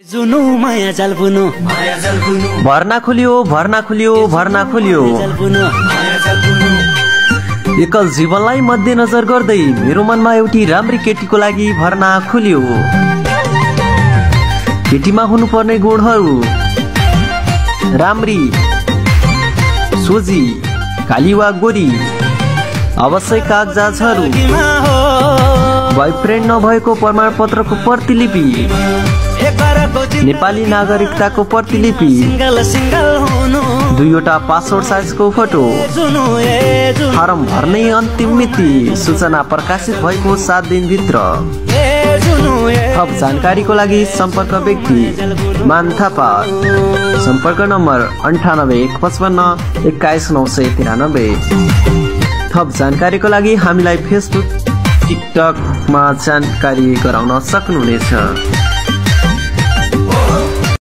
जुनु माया जल्पुनु भर्ना खुल्यो भर्ना खुल्यो भर्ना खुल्यो एकल जीवनलाई मध्यनजर गर्दै मेरो मनमा एउटी राम्री केटीको लागि भर्ना खुल्यो। केटीमा हुनुपर्ने गुणहरू राम्री, सोझी, काली वा गोरी, आवश्यक कागजातहरू, बॉयफ्रेन्ड नभएको प्रमाणपत्रको प्रतिलिपि, नेपाली नागरिकताको प्रतिलिपि, 2वटा पासपोर्ट साइजको फोटो, फारम भर्ने अन्तिम मिति सूचना प्रकाशित भएको 7 दिनभित्र। थप जानकारीको लागि सम्पर्क व्यक्ति मान थापा, सम्पर्क नम्बर 98 155 21 993। थप जानकारीको लागि हामीलाई फेसबुक टिकटकमा जानकारी गराउन सक्नुहुनेछ।